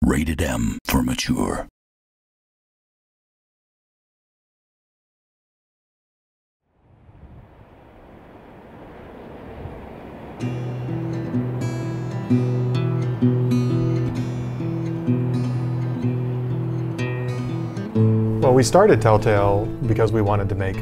Rated M for mature. Well, we started Telltale because we wanted to make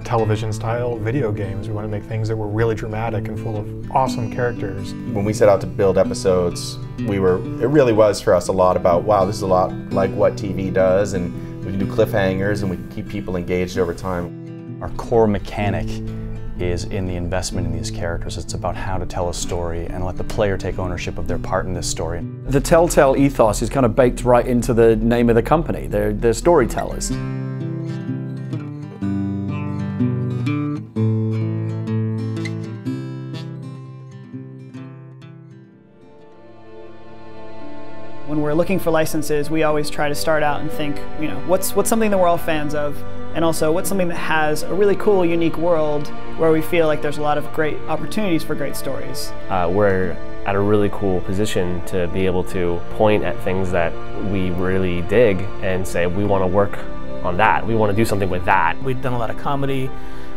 television-style video games. We wanted to make things that were really dramatic and full of awesome characters. When we set out to build episodes, it really was for us a lot about, wow, this is a lot like what TV does, and we can do cliffhangers and we can keep people engaged over time. Our core mechanic is in the investment in these characters. It's about how to tell a story and let the player take ownership of their part in this story. The Telltale ethos is kind of baked right into the name of the company. They're storytellers. When we're looking for licenses, we always try to start out and think, you know, what's something that we're all fans of, and also what's something that has a really cool, unique world where we feel like there's a lot of great opportunities for great stories. We're at a really cool position to be able to point at things that we really dig and say, we want to work on that. We want to do something with that. We've done a lot of comedy,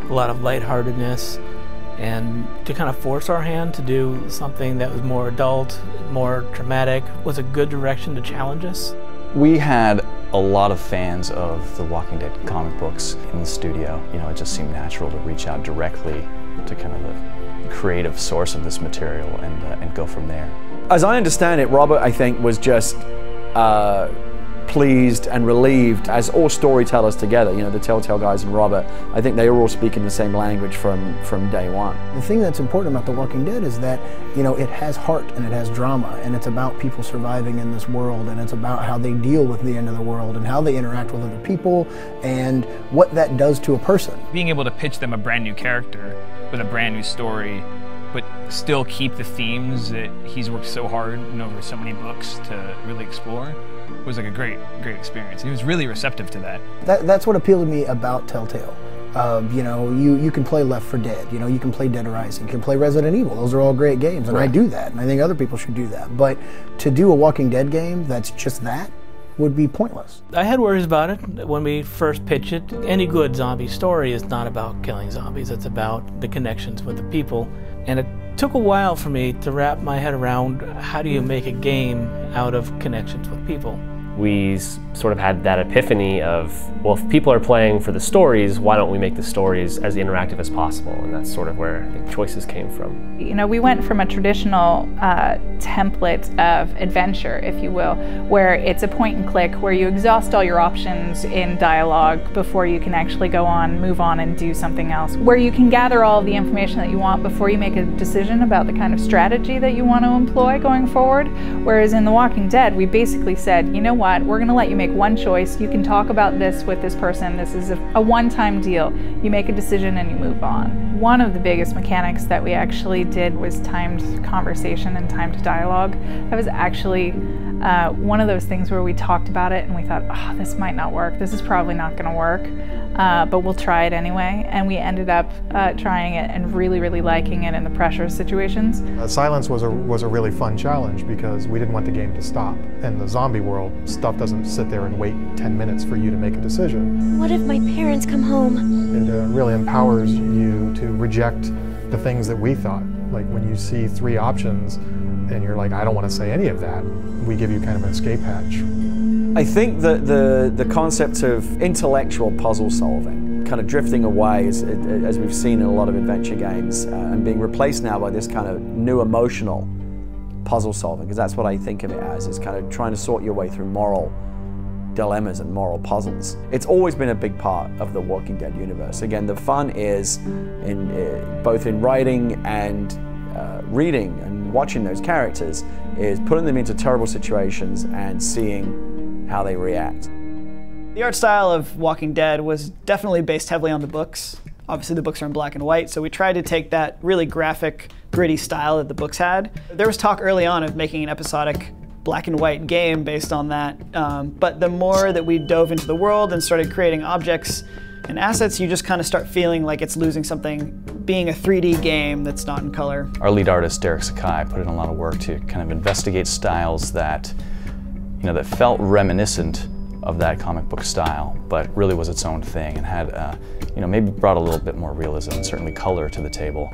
a lot of lightheartedness, and to kind of force our hand to do something that was more adult, more dramatic, was a good direction to challenge us. We had a lot of fans of the Walking Dead comic books in the studio. You know, it just seemed natural to reach out directly to kind of the creative source of this material and go from there. As I understand it, Robert, I think, was just pleased and relieved, as all storytellers together, you know, the Telltale guys and Robert, I think they were all speaking the same language from day one. The thing that's important about The Walking Dead is that, you know, it has heart and it has drama, and it's about people surviving in this world, and it's about how they deal with the end of the world and how they interact with other people and what that does to a person. Being able to pitch them a brand new character with a brand new story, but still keep the themes that he's worked so hard and over so many books to really explore, was like a great experience. He was really receptive to that. That's what appealed to me about Telltale. You know, you can play Left 4 Dead, you know, you can play Dead Rising, you can play Resident Evil. Those are all great games, and right. I do that, and I think other people should do that. But to do a Walking Dead game that's just that would be pointless. I had worries about it when we first pitched it. Any good zombie story is not about killing zombies, it's about the connections with the people. And it took a while for me to wrap my head around how do you make a game out of connections with people. We sort of had that epiphany of, well, if people are playing for the stories, why don't we make the stories as interactive as possible? And that's sort of where I think choices came from. You know, we went from a traditional template of adventure, if you will, where it's a point and click, where you exhaust all your options in dialogue before you can actually go on, move on and do something else, where you can gather all of the information that you want before you make a decision about the kind of strategy that you want to employ going forward. Whereas in The Walking Dead, we basically said, you know what, we're going to let you make one choice. You can talk about this with this person. This is a one-time deal. You make a decision and you move on. One of the biggest mechanics that we actually did was timed conversation and timed dialogue. That was actually one of those things where we talked about it and we thought, oh, this might not work. This is probably not going to work, but we'll try it anyway. And we ended up trying it and really, really liking it in the pressure situations. Silence was a really fun challenge because we didn't want the game to stop. In the zombie world, stuff doesn't sit there and wait 10 minutes for you to make a decision. What if my parents come home? It really empowers you to reject the things that we thought. Like when you see 3 options and you're like, I don't want to say any of that, we give you kind of an escape hatch. I think that the concept of intellectual puzzle solving, kind of drifting away as we've seen in a lot of adventure games, and being replaced now by this kind of new emotional puzzle solving, because that's what I think of it as, is kind of trying to sort your way through moral dilemmas and moral puzzles. It's always been a big part of the Walking Dead universe. Again, the fun is both in writing and reading and watching those characters, is putting them into terrible situations and seeing how they react. The art style of Walking Dead was definitely based heavily on the books. Obviously the books are in black and white, so we tried to take that really graphic, gritty style that the books had. There was talk early on of making an episodic black and white game based on that, but the more that we dove into the world and started creating objects and assets, you just kind of start feeling like it's losing something, being a 3D game that's not in color. Our lead artist, Derek Sakai, put in a lot of work to kind of investigate styles that that felt reminiscent of that comic book style, but really was its own thing and had, maybe brought a little bit more realism and certainly color to the table,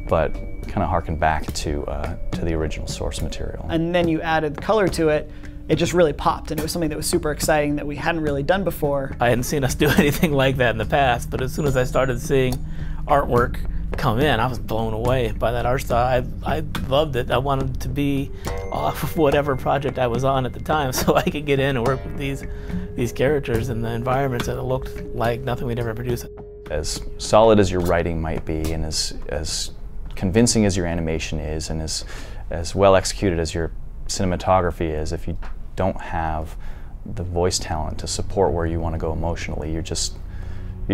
but kind of harkened back to the original source material. And then you added color to it. It just really popped, and it was something that was super exciting that we hadn't really done before. I hadn't seen us do anything like that in the past, but as soon as I started seeing artwork come in, I was blown away by that art style. I loved it. I wanted to be off of whatever project I was on at the time so I could get in and work with these characters in the environments that looked like nothing we'd ever produced. As solid as your writing might be, and as convincing as your animation is, and as well executed as your cinematography is, if you don't have the voice talent to support where you want to go emotionally,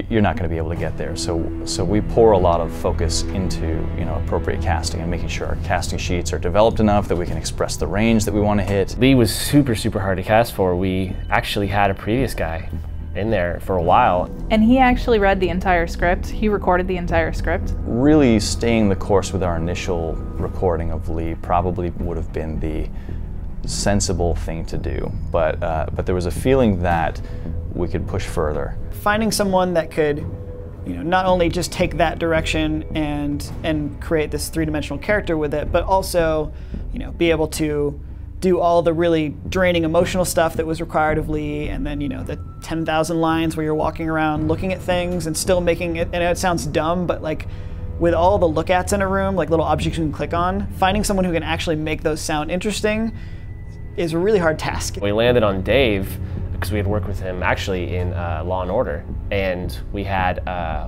you're not going to be able to get there. So we pour a lot of focus into appropriate casting and making sure our casting sheets are developed enough that we can express the range that we want to hit. Lee was super, super hard to cast for. We actually had a previous guy in there for a while. And he actually read the entire script. He recorded the entire script. Really staying the course with our initial recording of Lee probably would have been the sensible thing to do, but there was a feeling that we could push further. Finding someone that could, not only just take that direction and create this three-dimensional character with it, but also, be able to do all the really draining emotional stuff that was required of Lee, and then the 10,000 lines where you're walking around looking at things and still making it, and it sounds dumb, but like with all the look-ats in a room, like little objects you can click on, finding someone who can actually make those sound interesting is a really hard task. We landed on Dave because we had worked with him actually in Law & Order, and we had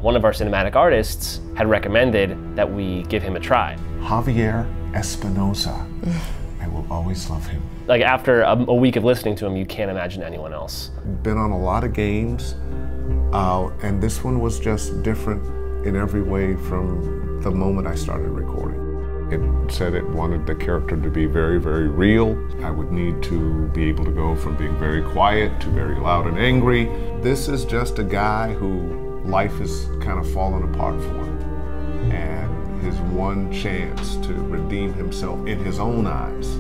one of our cinematic artists had recommended that we give him a try. Javier Espinosa. I will always love him. Like after a week of listening to him, you can't imagine anyone else. Been on a lot of games, and this one was just different in every way from the moment I started recording. It said it wanted the character to be very, very real. I would need to be able to go from being very quiet to very loud and angry. This is just a guy who life is kind of fallen apart for him. And his one chance to redeem himself in his own eyes,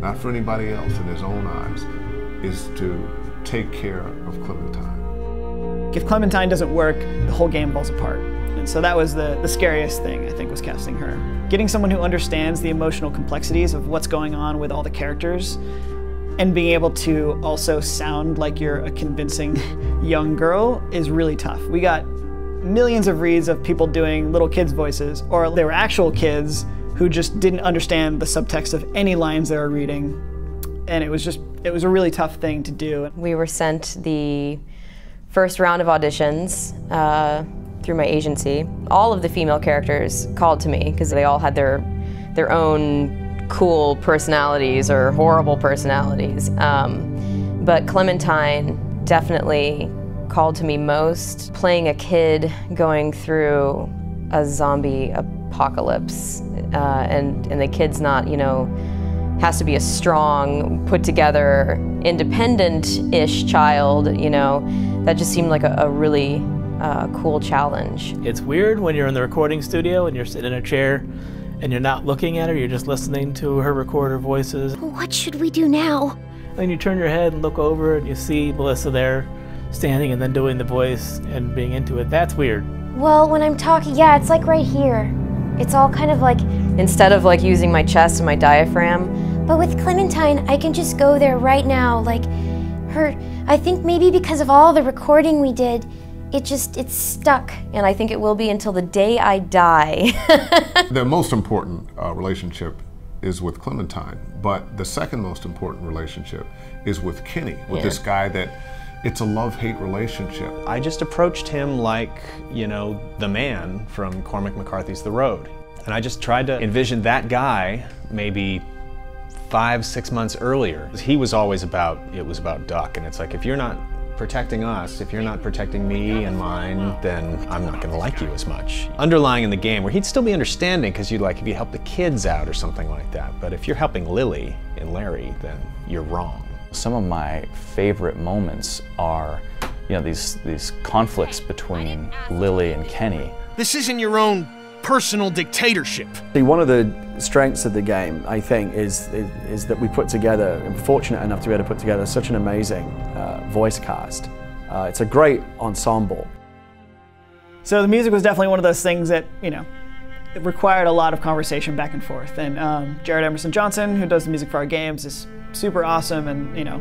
not for anybody else, in his own eyes, is to take care of Clementine. If Clementine doesn't work, the whole game falls apart. And so that was the scariest thing, I think, was casting her. Getting someone who understands the emotional complexities of what's going on with all the characters and being able to also sound like you're a convincing young girl is really tough. We got millions of reads of people doing little kids' voices, or they were actual kids who just didn't understand the subtext of any lines they were reading. And it was a really tough thing to do. We were sent the first round of auditions through my agency. All of the female characters called to me because they all had their own cool personalities or horrible personalities. But Clementine definitely called to me most. Playing a kid going through a zombie apocalypse, and the kid's not, has to be a strong, put together, independent-ish child, that just seemed like a really cool challenge. It's weird when you're in the recording studio and you're sitting in a chair and you're not looking at her, you're just listening to her record her voices. What should we do now? Then you turn your head and look over and you see Melissa there standing and then doing the voice and being into it. That's weird. Well, when I'm talking, yeah, it's like right here. It's all kind of like... Instead of like using my chest and my diaphragm. But with Clementine, I can just go there right now. Like her, I think maybe because of all the recording we did, it's stuck. And I think it will be until the day I die. The most important relationship is with Clementine, but the second most important relationship is with Kenny, with this guy that it's a love-hate relationship. I just approached him like, the man from Cormac McCarthy's The Road. And I just tried to envision that guy maybe 5-6 months earlier. He was always about, it was about Duck, and it's like, if you're not protecting us, if you're not protecting me and mine, then I'm not gonna like you as much. Underlying in the game, where he'd still be understanding, because if you help the kids out or something like that, but if you're helping Lily and Larry, then you're wrong. Some of my favorite moments are, these conflicts between Lily and Kenny. This isn't your own personal dictatorship. See, one of the strengths of the game, I think, is that we put together, I'm fortunate enough to be able to put together such an amazing voice cast. It's a great ensemble. So the music was definitely one of those things that, you know, it required a lot of conversation back and forth. And Jared Emerson Johnson, who does the music for our games, is super awesome. And, you know,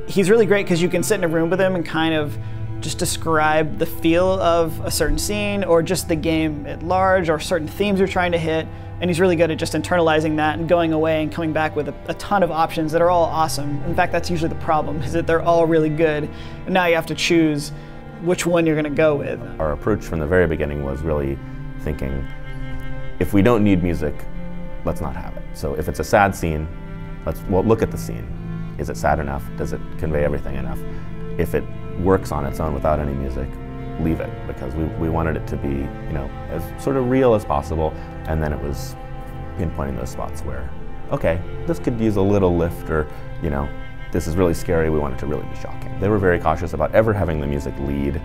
he's really great because you can sit in a room with him and kind of just describe the feel of a certain scene or just the game at large or certain themes you're trying to hit. And he's really good at just internalizing that and going away and coming back with a ton of options that are all awesome. In fact, that's usually the problem, is that they're all really good. And now you have to choose which one you're going to go with. Our approach from the very beginning was really thinking, if we don't need music, let's not have it. So if it's a sad scene, well, look at the scene. Is it sad enough? Does it convey everything enough? If it works on its own without any music, leave it, because we wanted it to be, you know, as sort of real as possible. And then it was pinpointing those spots where, okay, this could use a little lift, or, you know, this is really scary, we want it to really be shocking. They were very cautious about ever having the music lead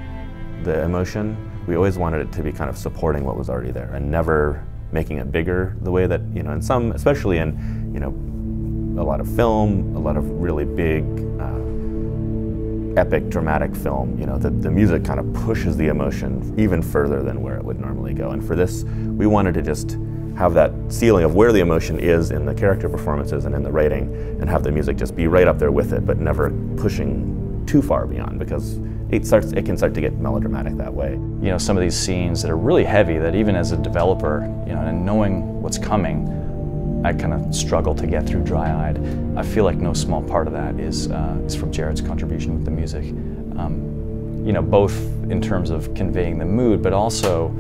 the emotion. We always wanted it to be kind of supporting what was already there and never making it bigger the way that, you know, in some, especially in, you know, a lot of film, a lot of really big, epic, dramatic film, you know, the music kind of pushes the emotion even further than where it would normally go. And for this, we wanted to just have that ceiling of where the emotion is in the character performances and in the writing, and have the music just be right up there with it, but never pushing too far beyond, because it can start to get melodramatic that way. You know, some of these scenes that are really heavy, that even as a developer, you know, and knowing what's coming, I kind of struggle to get through dry-eyed. I feel like no small part of that is from Jared's contribution with the music. You know, both in terms of conveying the mood, but also,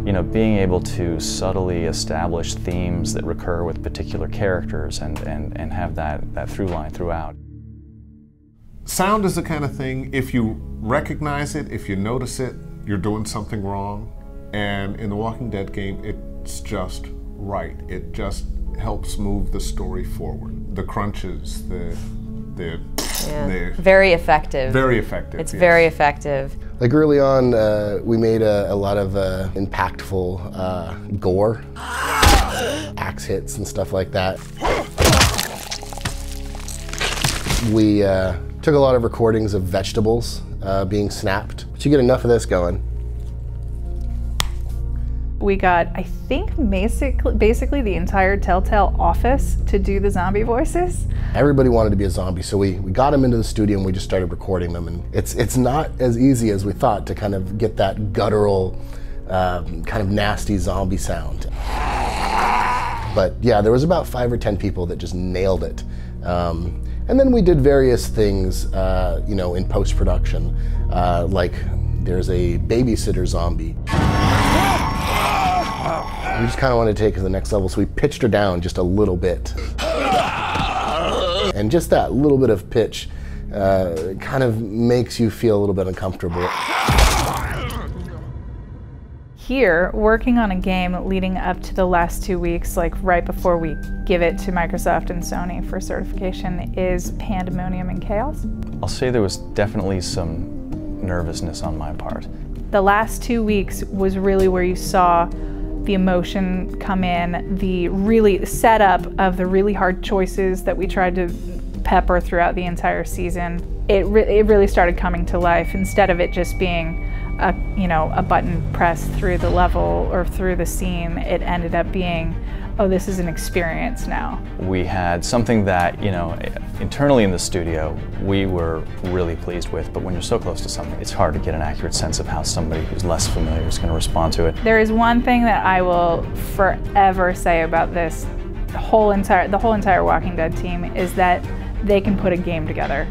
you know, being able to subtly establish themes that recur with particular characters and have that through line throughout. Sound is the kind of thing, if you recognize it, if you notice it, you're doing something wrong. And in the Walking Dead game, it's just right. It just helps move the story forward. The crunches, very effective. Very effective. It's very effective. Like early on, we made a lot of impactful gore, axe hits and stuff like that. We took a lot of recordings of vegetables being snapped, but you get enough of this going. We got, I think, basically the entire Telltale office to do the zombie voices. Everybody wanted to be a zombie, so we got them into the studio and we just started recording them. And it's not as easy as we thought to kind of get that guttural, kind of nasty zombie sound. But yeah, there was about 5 or 10 people that just nailed it. And then we did various things, you know, in post-production, like there's a babysitter zombie. We just kind of wanted to take it to the next level, so we pitched her down just a little bit. And just that little bit of pitch kind of makes you feel a little bit uncomfortable. Here, working on a game leading up to the last 2 weeks, like right before we give it to Microsoft and Sony for certification, is pandemonium and chaos. I'll say there was definitely some nervousness on my part. The last 2 weeks was really where you saw the emotion come in, the really setup of the really hard choices that we tried to pepper throughout the entire season. It really started coming to life, instead of it just being a button pressed through the level or through the scene. It ended up being, oh, this is an experience now. We had something that, you know, internally in the studio, we were really pleased with, but when you're so close to something, it's hard to get an accurate sense of how somebody who's less familiar is going to respond to it. There is one thing that I will forever say about this, the whole entire Walking Dead team, is that they can put a game together,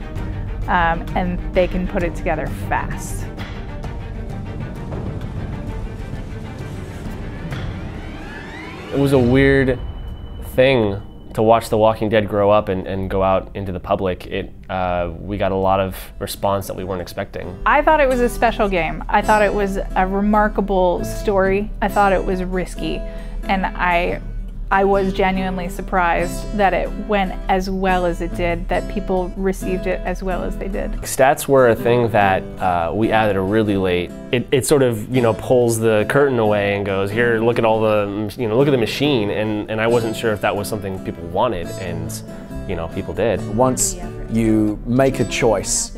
and they can put it together fast. It was a weird thing to watch The Walking Dead grow up and go out into the public. We got a lot of response that we weren't expecting. I thought it was a special game. I thought it was a remarkable story. I thought it was risky. And I I was genuinely surprised that it went as well as it did, that people received it as well as they did. Stats were a thing that we added really late. It sort of, pulls the curtain away and goes, here, look at all the, look at the machine. And I wasn't sure if that was something people wanted, and, people did. Once you make a choice,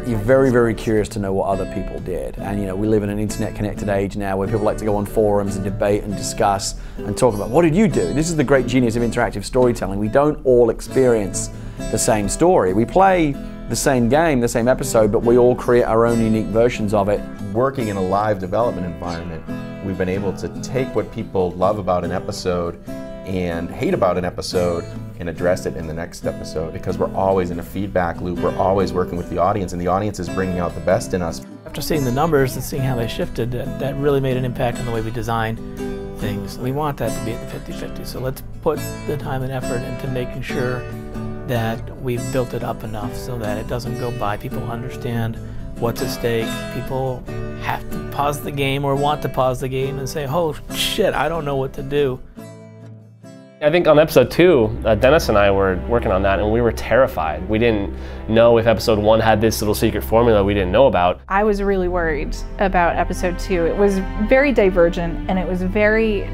you're very, very curious to know what other people did. And we live in an internet-connected age now where people like to go on forums and debate and discuss and talk about, what did you do? This is the great genius of interactive storytelling. We don't all experience the same story. We play the same game, the same episode, but we all create our own unique versions of it. Working in a live development environment, we've been able to take what people love about an episode and hate about an episode and address it in the next episode, because we're always in a feedback loop. We're always working with the audience, and the audience is bringing out the best in us. After seeing the numbers and seeing how they shifted, that really made an impact on the way we design things. We want that to be at the 50-50, so let's put the time and effort into making sure that we've built it up enough so that it doesn't go by. People understand what's at stake. People have to pause the game or want to pause the game and say, oh shit, I don't know what to do. I think on episode 2, Dennis and I were working on that, and we were terrified. We didn't know if episode 1 had this little secret formula we didn't know about. I was really worried about episode 2. It was very divergent, and it was very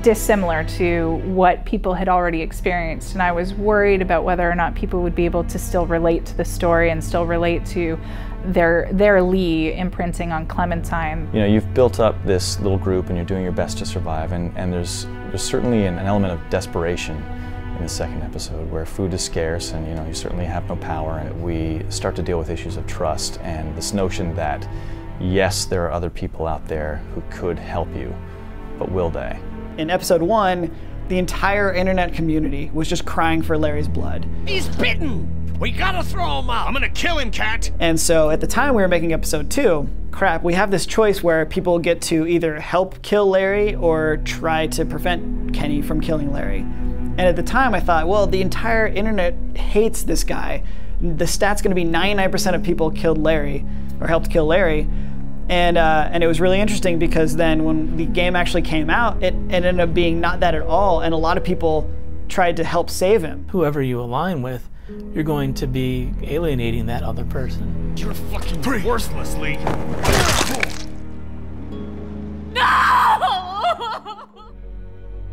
dissimilar to what people had already experienced, and I was worried about whether or not people would be able to still relate to the story and still relate to their Lee imprinting on Clementine. You've built up this little group and you're doing your best to survive, and there's certainly an element of desperation in the second episode where food is scarce and you certainly have no power, and we start to deal with issues of trust and this notion that yes, there are other people out there who could help you, but will they? In episode 1, the entire internet community was just crying for Larry's blood. He's bitten! We gotta throw him out! I'm gonna kill him, Cat! And so at the time we were making episode 2, crap, we have this choice where people get to either help kill Larry or try to prevent Kenny from killing Larry. And at the time I thought, well, the entire internet hates this guy. The stat's gonna be 99% of people killed Larry, or helped kill Larry. And it was really interesting because then when the game actually came out, it ended up being not that at all, and a lot of people tried to help save him. Whoever you align with, you're going to be alienating that other person. You're fucking worthless, Lee.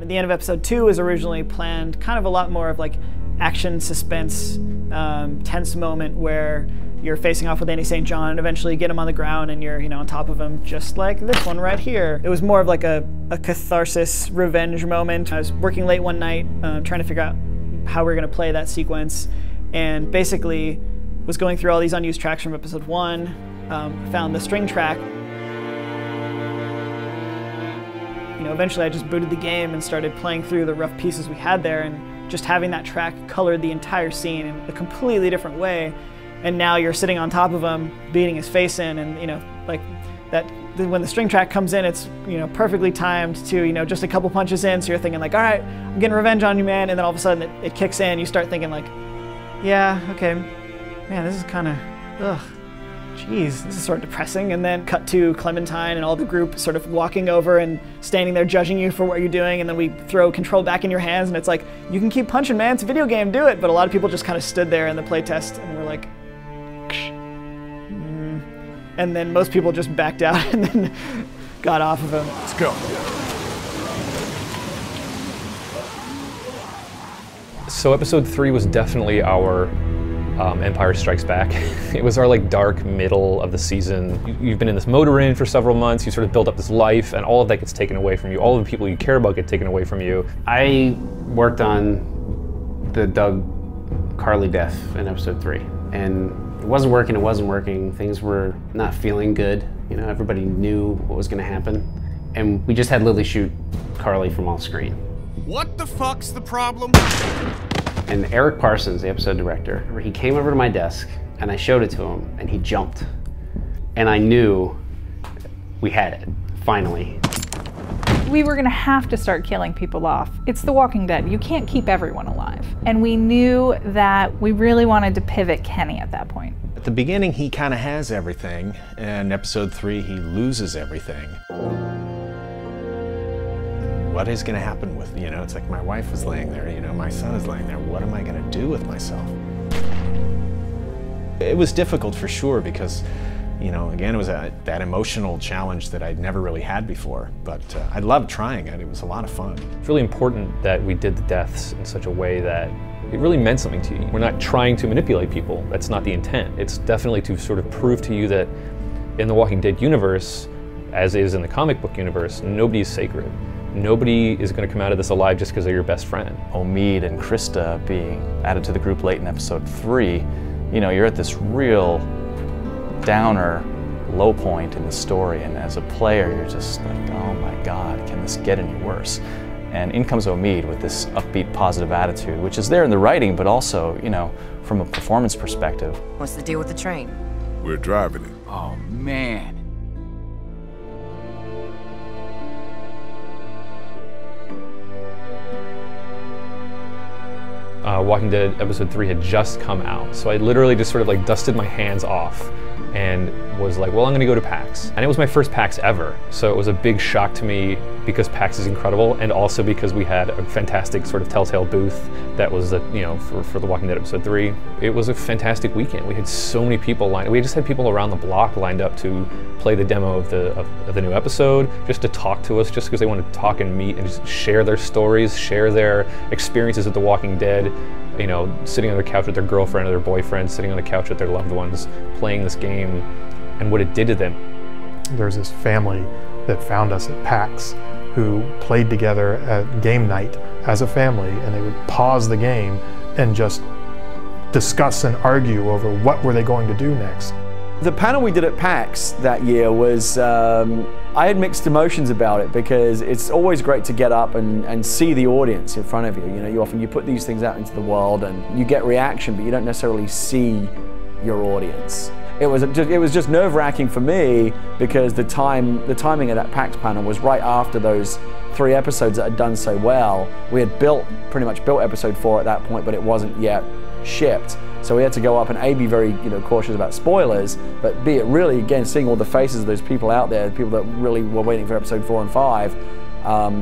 At the end of episode 2 was originally planned kind of a lot more of like action, suspense, tense moment where you're facing off with Andy St. John and eventually get him on the ground and you're on top of him, just like this one right here. It was more of like a catharsis revenge moment. I was working late one night trying to figure out how we were going to play that sequence, and basically was going through all these unused tracks from episode 1, found the string track. Eventually I just booted the game and started playing through the rough pieces we had there, and just having that track colored the entire scene in a completely different way. And now you're sitting on top of him, beating his face in, and like that. When the string track comes in, it's perfectly timed to just a couple punches in. So you're thinking like, all right, I'm getting revenge on you, man. And then all of a sudden it kicks in. You start thinking like, yeah, okay, man, this is kind of, ugh, geez, this is sort of depressing. And then cut to Clementine and all the group sort of walking over and standing there judging you for what you're doing. And then we throw control back in your hands, and it's like, you can keep punching, man. It's a video game, do it. But a lot of people just kind of stood there in the playtest and were like. And then most people just backed out and then got off of him. Let's go. So episode 3 was definitely our Empire Strikes Back. It was our dark middle of the season. You've been in this motor inn for several months, you sort of build up this life, and all of that gets taken away from you. All of the people you care about get taken away from you. I worked on the Doug Carly death in episode 3, and it wasn't working. Things were not feeling good. Everybody knew what was going to happen. And we just had Lily shoot Carly from off screen. What the fuck's the problem? And Eric Parsons, the episode director, he came over to my desk and I showed it to him and he jumped. And I knew we had it, finally. We were gonna have to start killing people off. It's The Walking Dead. You can't keep everyone alive. And we knew that we really wanted to pivot Kenny at that point. At the beginning, he kind of has everything, and episode 3, he loses everything. what is going to happen with, you know, it's like my wife is laying there, you know, my son is laying there. What am I going to do with myself? It was difficult for sure because, you know, again, it was that emotional challenge that I'd never really had before, but I loved trying it. It was a lot of fun. It's really important that we did the deaths in such a way that it really meant something to you. We're not trying to manipulate people. That's not the intent. It's definitely to sort of prove to you that in the Walking Dead universe, as is in the comic book universe, nobody is sacred. Nobody is going to come out of this alive just because they're your best friend. Omid and Krista being added to the group late in episode 3, you know, you're at this real downer low point in the story, and as a player you're just like, oh my god, can this get any worse? And in comes Omid with this upbeat, positive attitude, which is there in the writing, but also, you know, from a performance perspective. What's the deal with the train? We're driving it. Oh man. Walking Dead episode 3 had just come out, so I literally just sort of like dusted my hands off and was like, well, I'm gonna go to PAX. And it was my first PAX ever, so it was a big shock to me because PAX is incredible, and also because we had a fantastic sort of Telltale booth that was, you know, for the Walking Dead episode 3. It was a fantastic weekend. We had so many people lined up. We just had people around the block lined up to play the demo of the new episode, just to talk to us, just because they wanted to talk and meet and just share their stories, share their experiences with The Walking Dead. You know, sitting on their couch with their girlfriend or their boyfriend, sitting on the couch with their loved ones, playing this game, and what it did to them. There's this family that found us at PAX who played together at game night as a family, and they would pause the game and just discuss and argue over what were they going to do next. The panel we did at PAX that year was, I had mixed emotions about it because it's always great to get up and see the audience in front of you. You know, you put these things out into the world and you get reaction, but you don't necessarily see your audience. It was just nerve-wracking for me because the timing of that PAX panel was right after those 3 episodes that had done so well. We had pretty much built episode 4 at that point, but it wasn't yet shipped. So we had to go up and A, be very cautious about spoilers, but B, it really, again, seeing all the faces of those people out there, people that really were waiting for episode 4 and 5,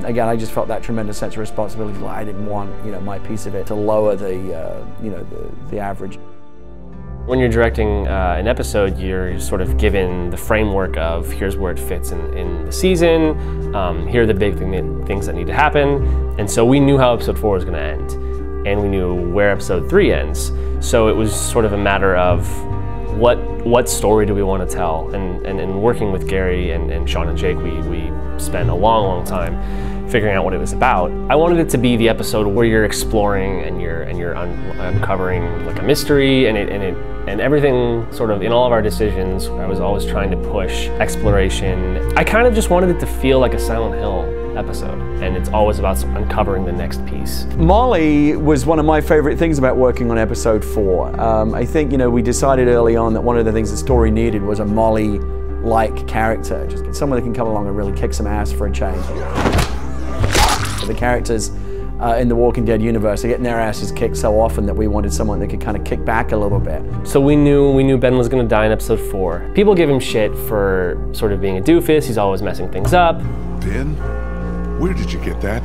again, I just felt that tremendous sense of responsibility. Like I didn't want, my piece of it to lower the average. When you're directing an episode, you're sort of given the framework of here's where it fits in the season, here are the big things that need to happen, and so we knew how episode 4 was going to end, and we knew where episode 3 ends. So it was sort of a matter of what story do we want to tell, and in working with Gary and Sean and Jake, we spent a long time figuring out what it was about. I wanted it to be the episode where you're exploring and you're uncovering like a mystery, and everything sort of in all of our decisions, I was always trying to push exploration. I kind of just wanted it to feel like a Silent Hill episode, and it's always about uncovering the next piece. Molly was one of my favorite things about working on episode 4. I think, we decided early on that one of the things the story needed was a Molly-like character, just someone that can come along and really kick some ass for a change. The characters in the Walking Dead universe are getting their asses kicked so often that we wanted someone that could kind of kick back a little bit. So we knew Ben was going to die in episode 4. People give him shit for sort of being a doofus. He's always messing things up. Ben, where did you get that?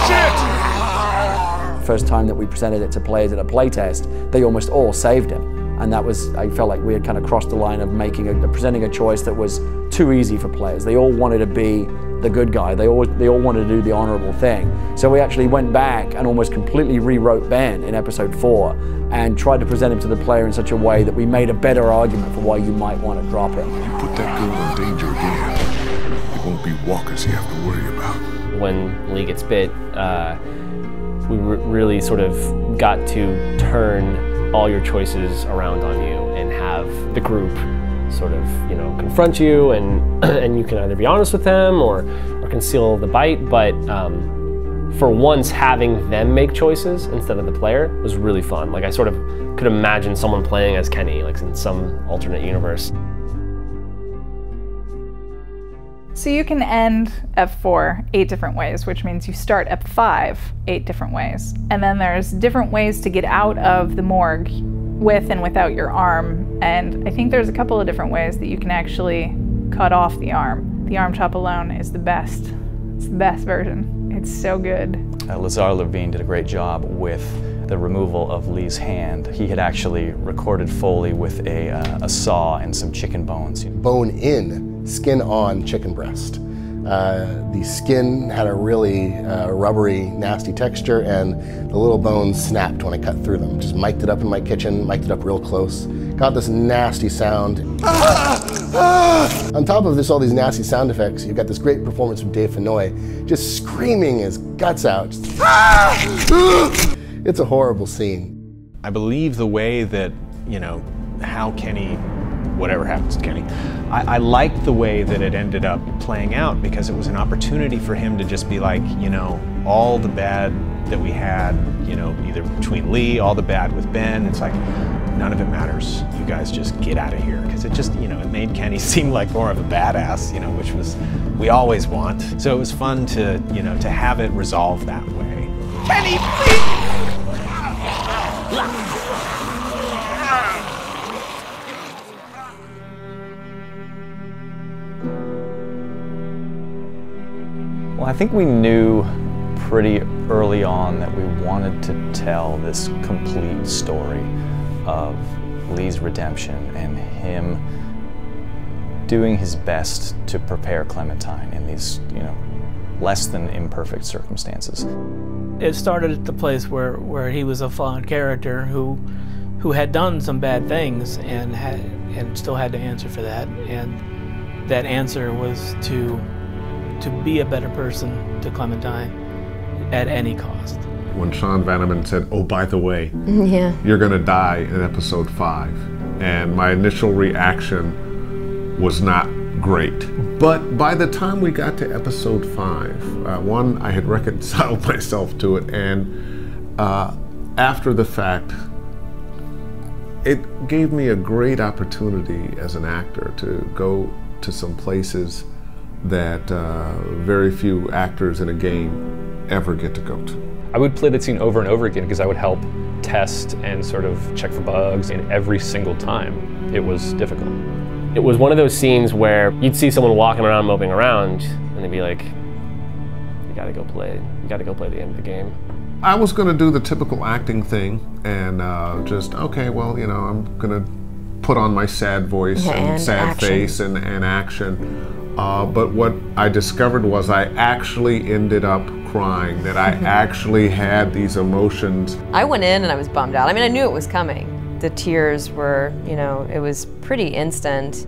Shit! First time that we presented it to players at a playtest, they almost all saved him. And that was, I felt like we had kind of crossed the line of presenting a choice that was too easy for players. They all wanted to be the good guy. They all wanted to do the honorable thing. So we actually went back and almost completely rewrote Ben in episode 4 and tried to present him to the player in such a way that we made a better argument for why you might want to drop him. You put that girl in danger again, it won't be walkers you have to worry about. When Lee gets bit, we really sort of got to turn all your choices around on you and have the group sort of, confront you, and you can either be honest with them or conceal the bite, but for once having them make choices instead of the player was really fun. Like I sort of could imagine someone playing as Kenny, like in some alternate universe. So you can end F4 8 different ways, which means you start F5 8 different ways. And then there's different ways to get out of the morgue with and without your arm. And I think there's a couple of different ways that you can actually cut off the arm. The arm chop alone is the best It's the best version. It's so good. Lazar Levine did a great job with the removal of Lee's hand. He had actually recorded Foley with a saw and some chicken bones. Bone in, skin on chicken breast. The skin had a really rubbery, nasty texture, and the little bones snapped when I cut through them. Just mic'd it up in my kitchen, mic'd it up real close. Got this nasty sound. On top of this, all these nasty sound effects, you've got this great performance from Dave Fennoy, just screaming his guts out. It's a horrible scene. I believe the way that, how Kenny, whatever happens to Kenny, I liked the way that it ended up playing out, because it was an opportunity for him to just be like, all the bad that we had, either between Lee, all the bad with Ben, it's like, none of it matters. You guys just get out of here. Because it just, it made Kenny seem like more of a badass, which was, we always want. So it was fun to, to have it resolve that way. Kenny, please! Well, I think we knew pretty early on that we wanted to tell this complete story of Lee's redemption and him doing his best to prepare Clementine in these, less than imperfect circumstances. It started at the place where he was a flawed character who had done some bad things and still had to answer for that. And that answer was to be a better person to Clementine at any cost. When Sean Vanaman said, oh, by the way, yeah, you're gonna die in episode 5. And my initial reaction was not great. But by the time we got to episode 5, one, I had reconciled myself to it, and after the fact, it gave me a great opportunity as an actor to go to some places that very few actors in a game ever get to go to. I would play that scene over and over again because I would help test and sort of check for bugs, and every single time it was difficult. It was one of those scenes where you'd see someone walking around, moping around, and they'd be like, you gotta go play the end of the game. I was gonna do the typical acting thing and just, okay, well, I'm gonna put on my sad voice and sad face and action. But what I discovered was I actually ended up crying, that I actually had these emotions. I went in and I was bummed out. I mean, I knew it was coming. The tears were, it was pretty instant.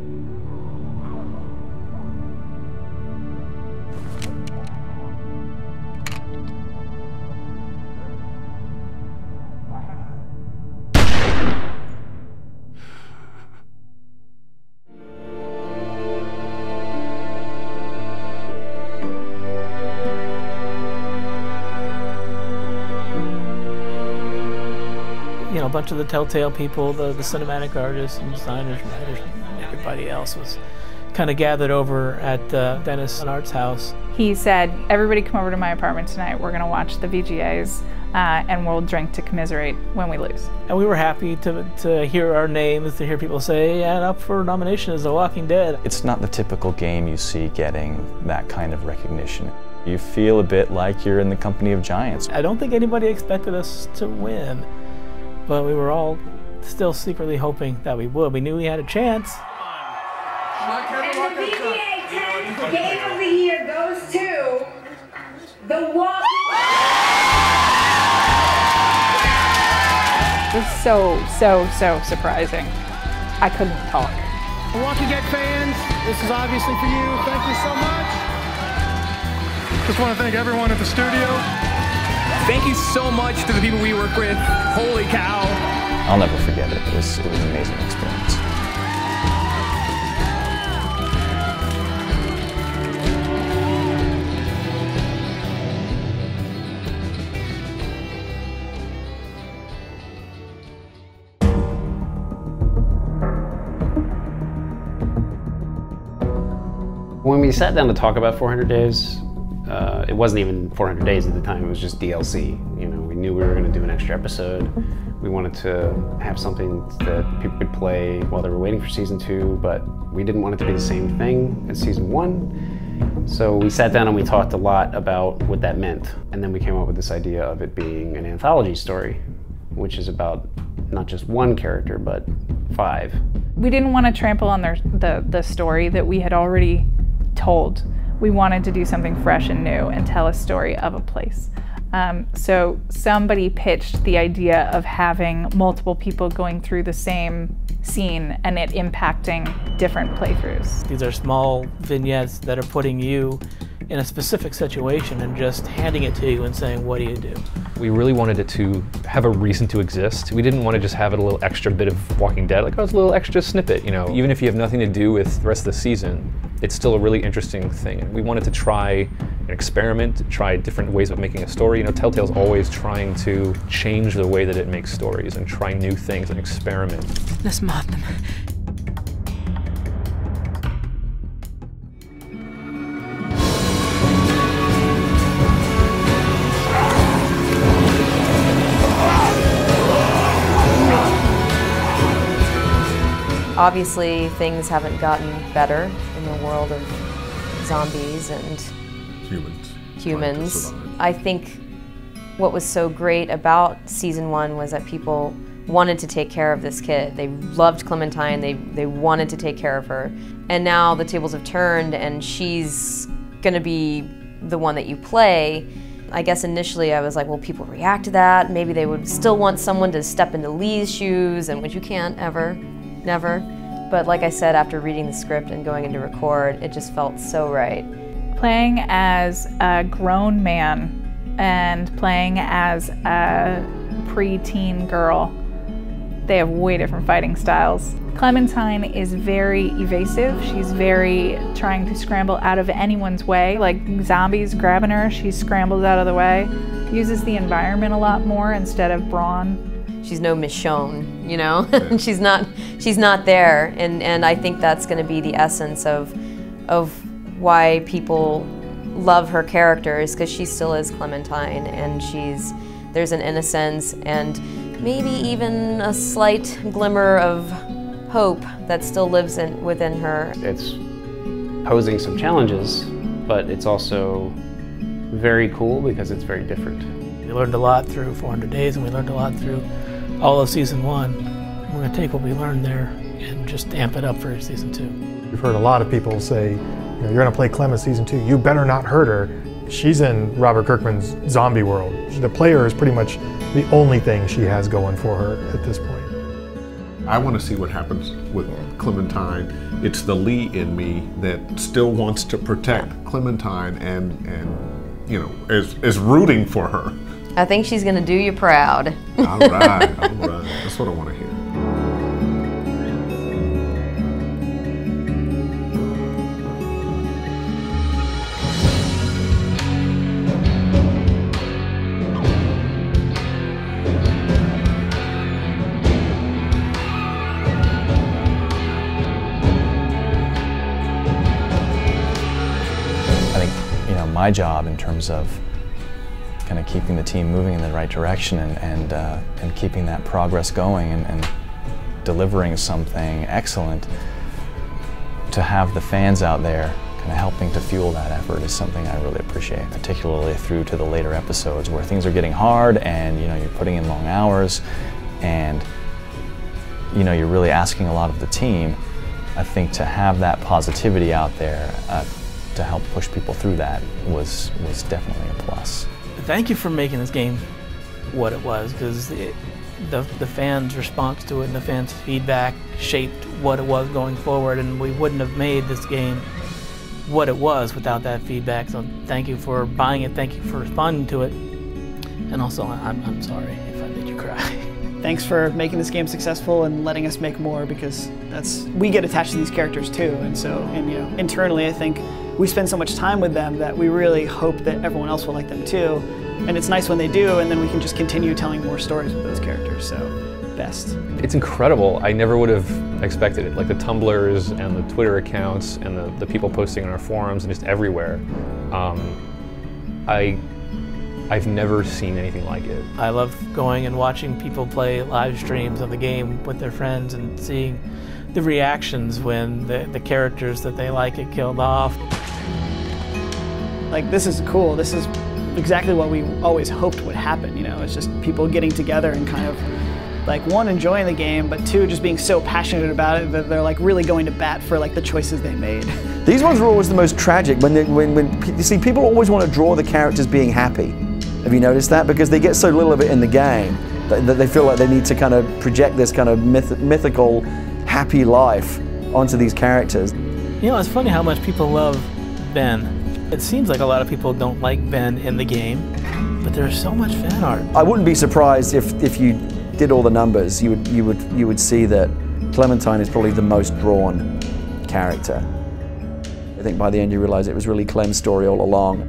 A bunch of the Telltale people, the cinematic artists and designers, writers, and everybody else was kind of gathered over at Dennis and Art's house. He said, everybody come over to my apartment tonight. We're going to watch the VGAs and we'll drink to commiserate when we lose. And we were happy to hear our names, to hear people say, and up for nomination is The Walking Dead. It's not the typical game you see getting that kind of recognition. You feel a bit like you're in the company of giants. I don't think anybody expected us to win, but we were all still secretly hoping that we would. We knew we had a chance. And the VGA 10 Game of the Year goes to The Walking It was so surprising. I couldn't talk. Walking Dead fans, this is obviously for you. Thank you so much. Just want to thank everyone at the studio. Thank you so much to the people we work with. Holy cow. I'll never forget it. It was an amazing experience. When we sat down to talk about 400 Days, it wasn't even 400 Days at the time, it was just DLC. We knew we were going to do an extra episode. We wanted to have something that people could play while they were waiting for season 2, but we didn't want it to be the same thing as season 1. So we sat down and we talked a lot about what that meant. And then we came up with this idea of it being an anthology story, which is about not just one character, but 5. We didn't want to trample on the story that we had already told. We wanted to do something fresh and new and tell a story of a place. So somebody pitched the idea of having multiple people going through the same scene and it impacting different playthroughs. These are small vignettes that are putting you in a specific situation and just handing it to you and saying, what do you do? We really wanted it to have a reason to exist. We didn't want to just have it a little extra bit of Walking Dead, like, oh, it's a little extra snippet, you know. Even if you have nothing to do with the rest of the season, it's still a really interesting thing. And we wanted to try an experiment, try different ways of making a story. You know, Telltale's always trying to change the way that it makes stories and try new things and experiment. Let's mob them. Obviously, things haven't gotten better in the world of zombies and humans. I think what was so great about season 1 was that people wanted to take care of this kid. They loved Clementine, they wanted to take care of her. And now the tables have turned and she's gonna be the one that you play. I guess initially I was like, well, people react to that. Maybe they would still want someone to step into Lee's shoes, and which you can't ever. Never. But like I said, after reading the script and going into record, it just felt so right. Playing as a grown man and playing as a pre-teen girl, they have way different fighting styles. Clementine is very evasive. She's very trying to scramble out of anyone's way. Like zombies grabbing her, she scrambles out of the way. Uses the environment a lot more instead of brawn. She's no Michonne, you know? she's not there, and I think that's going to be the essence of why people love her character, is because she still is Clementine, and there's an innocence and maybe even a slight glimmer of hope that still lives within her. It's posing some challenges, but it's also very cool because it's very different. We learned a lot through 400 Days, and we learned a lot through all of season 1. We're going to take what we learned there and just amp it up for season 2. We've heard a lot of people say, you're going to play Clem in season 2, you better not hurt her. She's in Robert Kirkman's zombie world. The player is pretty much the only thing she has going for her at this point. I want to see what happens with Clementine. It's the Lee in me that still wants to protect Clementine and you know, is rooting for her. I think she's going to do you proud. All right, all right. That's what I want to hear. I think, you know, my job in terms of kind of keeping the team moving in the right direction and keeping that progress going and delivering something excellent, to have the fans out there kind of helping to fuel that effort is something I really appreciate, particularly through to the later episodes where things are getting hard and, you know, you're putting in long hours and, you know, you're really asking a lot of the team. I think to have that positivity out there to help push people through that was definitely a plus. Thank you for making this game what it was, because the fans' response to it and the fans' feedback shaped what it was going forward, and we wouldn't have made this game what it was without that feedback. So thank you for buying it, thank you for responding to it, and also I'm sorry if I made you cry. Thanks for making this game successful and letting us make more, because we get attached to these characters too, and you know, internally I think we spend so much time with them that we really hope that everyone else will like them too. And it's nice when they do, and then we can just continue telling more stories with those characters, so best. It's incredible. I never would have expected it. Like the Tumblrs and the Twitter accounts and the people posting on our forums and just everywhere. I've never seen anything like it. I love going and watching people play live streams of the game with their friends and seeing the reactions when the characters that they like get killed off. like, this is cool. This is exactly what we always hoped would happen, you know? It's just people getting together and kind of, like, one, enjoying the game, but two, just being so passionate about it that they're like really going to bat for like the choices they made. These ones are always the most tragic. When you see, people always want to draw the characters being happy. Have you noticed that? Because they get so little of it in the game that they feel like they need to kind of project this kind of mythical, happy life onto these characters. You know, it's funny how much people love Ben. It seems like a lot of people don't like Ben in the game, but there's so much fan art. I wouldn't be surprised if you did all the numbers, you would see that Clementine is probably the most drawn character. I think by the end you realize it was really Clem's story all along.